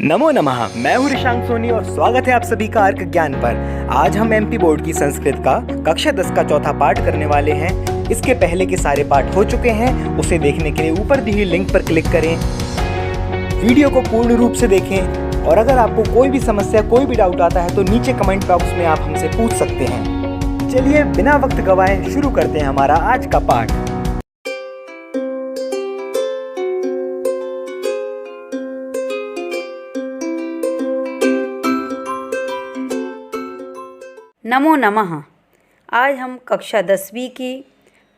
नमो नमः। मैं हूँ ऋषांक सोनी और स्वागत है आप सभी का अर्क ज्ञान पर। आज हम एमपी बोर्ड की संस्कृत का कक्षा 10 का चौथा पाठ करने वाले हैं। इसके पहले के सारे पाठ हो चुके हैं, उसे देखने के लिए ऊपर दी हुई लिंक पर क्लिक करें। वीडियो को पूर्ण रूप से देखें और अगर आपको कोई भी समस्या, कोई भी डाउट आता है तो नीचे कमेंट बॉक्स में आप हमसे पूछ सकते हैं। चलिए बिना वक्त गवाए शुरू करते हैं हमारा आज का पाठ। नमो नमः। आज हम कक्षा 10वीं की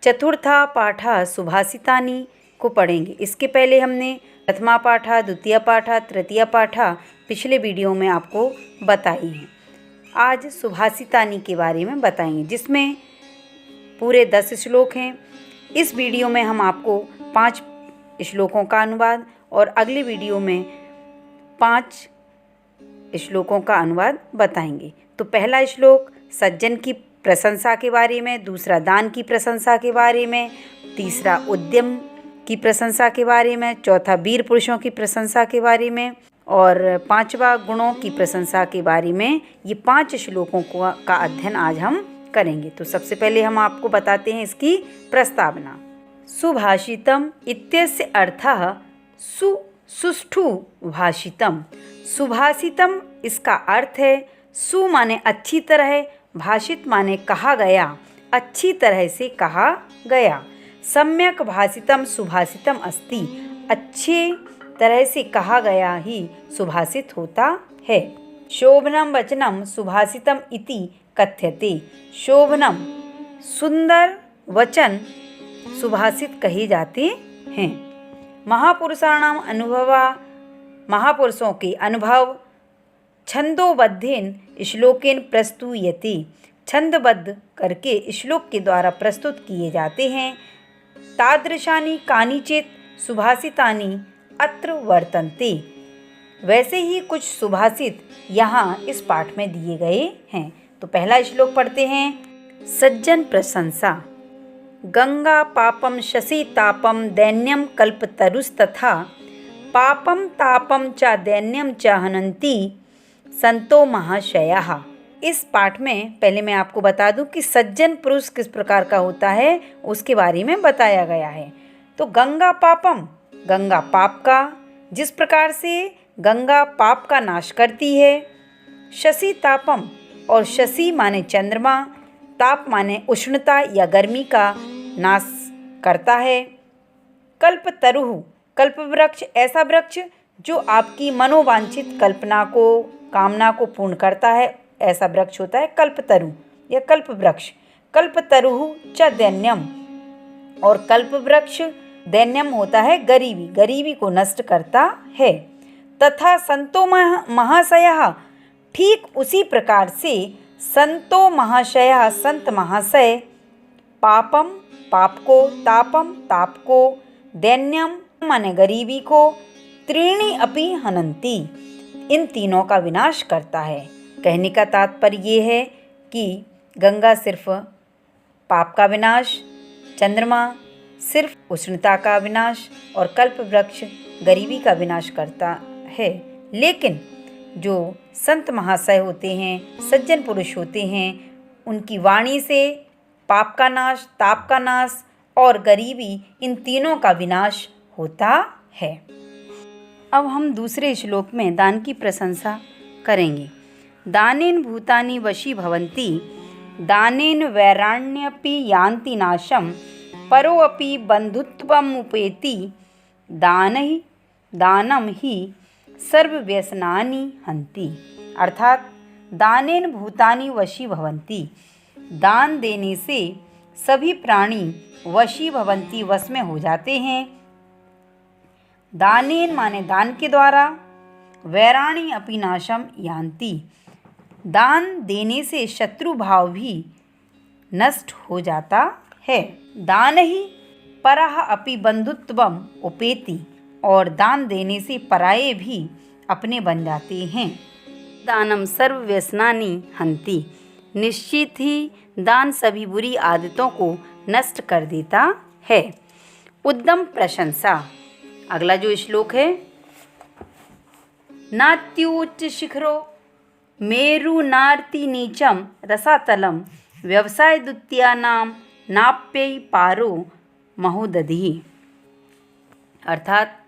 चतुर्था पाठा सुभाषितानि को पढ़ेंगे। इसके पहले हमने प्रथमा पाठा, द्वितीय पाठा, तृतीय पाठा पिछले वीडियो में आपको बताई हैं। आज सुभाषितानि के बारे में बताएंगे, जिसमें पूरे 10 श्लोक हैं। इस वीडियो में हम आपको 5 श्लोकों का अनुवाद और अगले वीडियो में 5 श्लोकों का अनुवाद बताएंगे। तो पहला श्लोक सज्जन की प्रशंसा के बारे में, दूसरा दान की प्रशंसा के बारे में, तीसरा उद्यम की प्रशंसा के बारे में, चौथा वीर पुरुषों की प्रशंसा के बारे में और 5वां गुणों की प्रशंसा के बारे में। ये 5 श्लोकों का अध्ययन आज हम करेंगे। तो सबसे पहले हम आपको बताते हैं इसकी प्रस्तावना। सुभाषितम इत्यस्य अर्थः सुष्ठु भाषितम। सुभाषितम इसका अर्थ है सु माने अच्छी तरह, भाषित माने कहा गया, अच्छी तरह से कहा गया। सम्यक भाषितम सुभाषितम अस्ति। अच्छे तरह से कहा गया ही सुभाषित होता है। शोभनम वचनम सुभाषितम इति कथ्यते। शोभनम सुंदर वचन सुभाषित कहे जाते हैं। महापुरुषाणाम अनुभवा। महापुरुषों के अनुभव छंदोबद्धेन श्लोकेन प्रस्तुयते। छंदबद्ध करके श्लोक के द्वारा प्रस्तुत किए जाते हैं। तादृशानि कानिचित सुभाषितानि अत्र वर्तन्ते। वैसे ही कुछ सुभाषित यहाँ इस पाठ में दिए गए हैं। तो पहला श्लोक पढ़ते हैं। सज्जन प्रशंसा। गंगा पापम शशि तापम दैन्यम कल्पतरुस्तथा पापम तापम च दैन्यम च हनन्ति संतो महाशयः। इस पाठ में पहले मैं आपको बता दूं कि सज्जन पुरुष किस प्रकार का होता है उसके बारे में बताया गया है। तो गंगा पापम, गंगा पाप का, जिस प्रकार से गंगा पाप का नाश करती है। शशि तापम, और शशि माने चंद्रमा, ताप माने उष्णता या गर्मी का नाश करता है। कल्प तरुः, कल्प वृक्ष ऐसा वृक्ष जो आपकी मनोवांछित कल्पना को, कामना को पूर्ण करता है, ऐसा वृक्ष होता है कल्पतरु या कल्प वृक्ष। कल्पतरुः च दैन्यम, और कल्प वृक्ष दैन्यम होता है गरीबी, गरीबी को नष्ट करता है। तथा संतो महाशयः, ठीक उसी प्रकार से संतो महाशयः, संत महाशय, पापम पाप को, तापम ताप को, दैन्यम माने गरीबी को, त्रीणि अपि हनन्ति इन तीनों का विनाश करता है। कहने का तात्पर्य ये है कि गंगा सिर्फ पाप का विनाश, चंद्रमा सिर्फ उष्णता का विनाश और कल्प वृक्ष गरीबी का विनाश करता है। लेकिन जो संत महाशय होते हैं, सज्जन पुरुष होते हैं, उनकी वाणी से पाप का नाश, ताप का नाश और गरीबी इन तीनों का विनाश होता है। अब हम दूसरे श्लोक में दान की प्रशंसा करेंगे। दानेन भूतानि वशी भवन्ति, दानेन वैराण्यपि यान्ति नाशम, परोऽपि बन्धुत्वम् उपेति, दानम ही सर्वव्यसनानि हन्ति। अर्थात दानेन भूतानि वशी भवन्ति, दान देने से सभी प्राणी वशी भवन्ति, वश में हो जाते हैं। दानेन माने दान के द्वारा, वैराणी अपि नाशम यान्ति, दान देने से शत्रु भाव भी नष्ट हो जाता है। दान ही परः अपि बंधुत्वम उपेति, और दान देने से पराये भी अपने बन जाते हैं। दानम सर्व व्यसनानि हन्ति, निश्चित ही दान सभी बुरी आदतों को नष्ट कर देता है। उद्यम प्रशंसा। अगला जो श्लोक है नात्युच्च शिखरो मेरु नार्ति नीचम रसातलम व्यवसाय द्वितीयानाम नाप्यय पारो महोदधि। अर्थात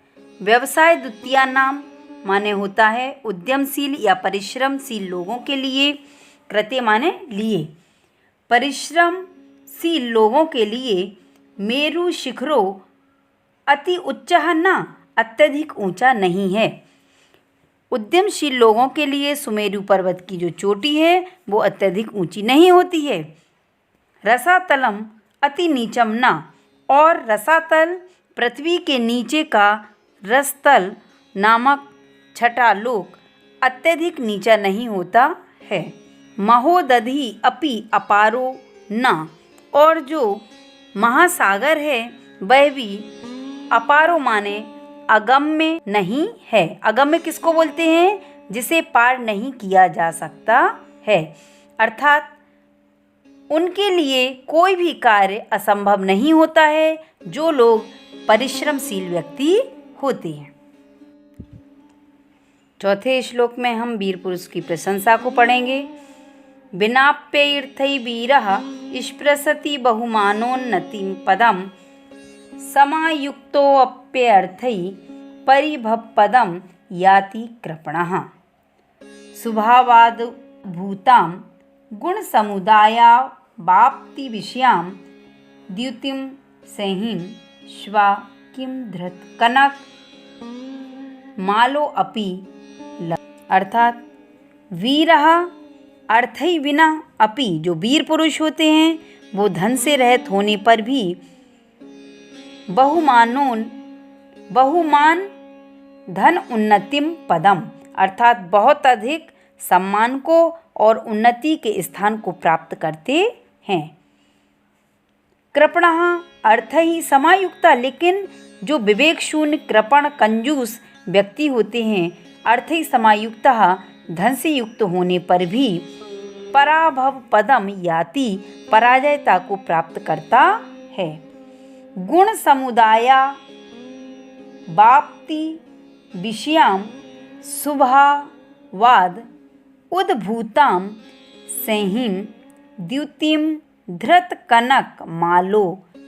व्यवसाय द्वितीयानाम माने होता है उद्यमशील या परिश्रमशील लोगों के लिए, कृत्य माने लिए, परिश्रमशील लोगों के लिए मेरु शिखरो अति उच्चः न, अत्यधिक ऊंचा नहीं है। उद्यमशील लोगों के लिए सुमेरु पर्वत की जो चोटी है वो अत्यधिक ऊंची नहीं होती है। रसातलम अति नीचम न, और रसातल पृथ्वी के नीचे का रसतल नामक छठा लोक अत्यधिक नीचा नहीं होता है। महोदधि अपि अपारो न, और जो महासागर है वह भी अपारो माने अगम्य नहीं है। अगम्य किसको बोलते हैं? जिसे पार नहीं किया जा सकता है। अर्थात उनके लिए कोई भी कार्य असंभव नहीं होता है जो लोग परिश्रमशील व्यक्ति होते हैं। चौथे श्लोक में हम वीर पुरुष की प्रशंसा को पढ़ेंगे। विनाप्यर्थै वीरः स्पृशति बहुमानोन्नतिं पदम समायुक्तोऽप्यर्थै परिभवपदं याति कृपणः। स्वभावाद् भूतां गुणसमुदाया वाप्ति विषयां द्युतिं सहिं श्वा किं धृत कनक मालो अपि। अर्थात वीरः अर्थै विना अपि, जो वीर पुरुष होते हैं वो धन से रहित होने पर भी बहुमान धन उन्नतिम पदम, अर्थात बहुत अधिक सम्मान को और उन्नति के स्थान को प्राप्त करते हैं। कृपणः अर्थ ही समायुक्ता, लेकिन जो विवेक शून्य कृपण कंजूस व्यक्ति होते हैं अर्थ ही समायुक्तः धन से युक्त होने पर भी पराभव पदम याति, पराजयता को प्राप्त करता है। गुण समुदाया वाप्ति विषयाम शुभावाद उद्भूताम सहिं द्युतिम धृत कनक मालो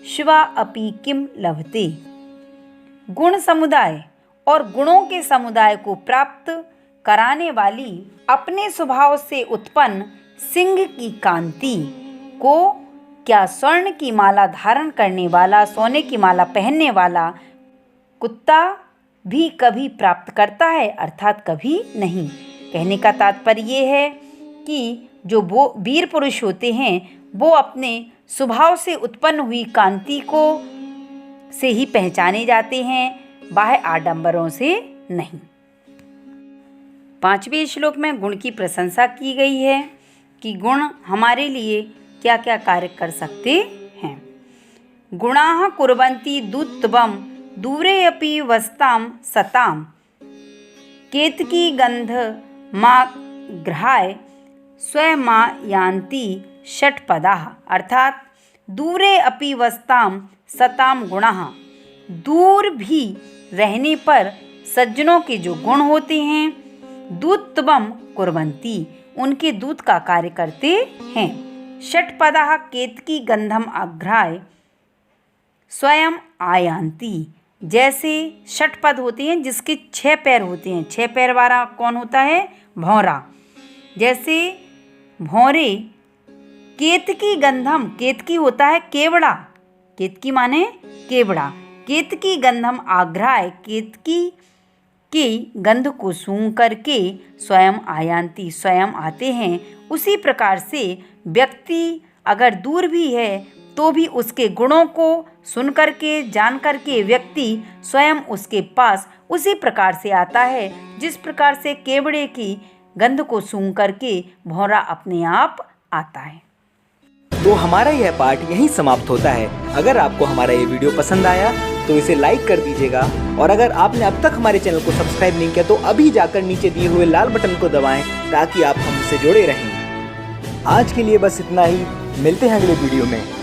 श्वा अपि किम लभते। गुण समुदाय और गुणों के समुदाय को प्राप्त कराने वाली अपने स्वभाव से उत्पन्न सिंह की कांति को क्या स्वर्ण की माला धारण करने वाला, सोने की माला पहनने वाला कुत्ता भी कभी प्राप्त करता है? अर्थात कभी नहीं। कहने का तात्पर्य ये है कि जो वो वीर पुरुष होते हैं वो अपने स्वभाव से उत्पन्न हुई कांति को से ही पहचाने जाते हैं, बाह्य आडंबरों से नहीं। पांचवें श्लोक में गुण की प्रशंसा की गई है कि गुण हमारे लिए क्या क्या कार्य कर सकते हैं। गुणाः कुर्वन्ति दुत्तमं दूरे अपि वस्तां सतां केतकी गंध माग्रहाय स्वयमायान्ति षट्पदाः। अर्थात दूरे अपि वस्तां सतां गुणाः, दूर भी रहने पर सज्जनों के जो गुण होते हैं दूतवम कुर्वन्ति, उनके दूत का कार्य करते हैं। षट्पदाः केतकी गंधम आघ्राय स्वयं आयान्ति, जैसे षटपद होते हैं जिसके 6 पैर होते हैं। 6 पैर वाला कौन होता है? भौरा। जैसे भौरे केतकी गंधम, केतकी होता है केवड़ा, केतकी माने केवड़ा, केतकी गंधम आघ्राय, केतकी की गंध को सूंघ करके स्वयं आयान्ति, स्वयं आते हैं। उसी प्रकार से व्यक्ति अगर दूर भी है तो भी उसके गुणों को सुन करके जान करके व्यक्ति स्वयं उसके पास उसी प्रकार से आता है जिस प्रकार से केवड़े की गंध को सूंघ करके भौरा अपने आप आता है। तो हमारा यह पाठ यहीं समाप्त होता है। अगर आपको हमारा ये वीडियो पसंद आया तो इसे लाइक कर दीजिएगा, और अगर आपने अब तक हमारे चैनल को सब्सक्राइब नहीं किया तो अभी जाकर नीचे दिए हुए लाल बटन को दबाएं ताकि आप हमसे जुड़े रहें। आज के लिए बस इतना ही, मिलते हैं अगले वीडियो में।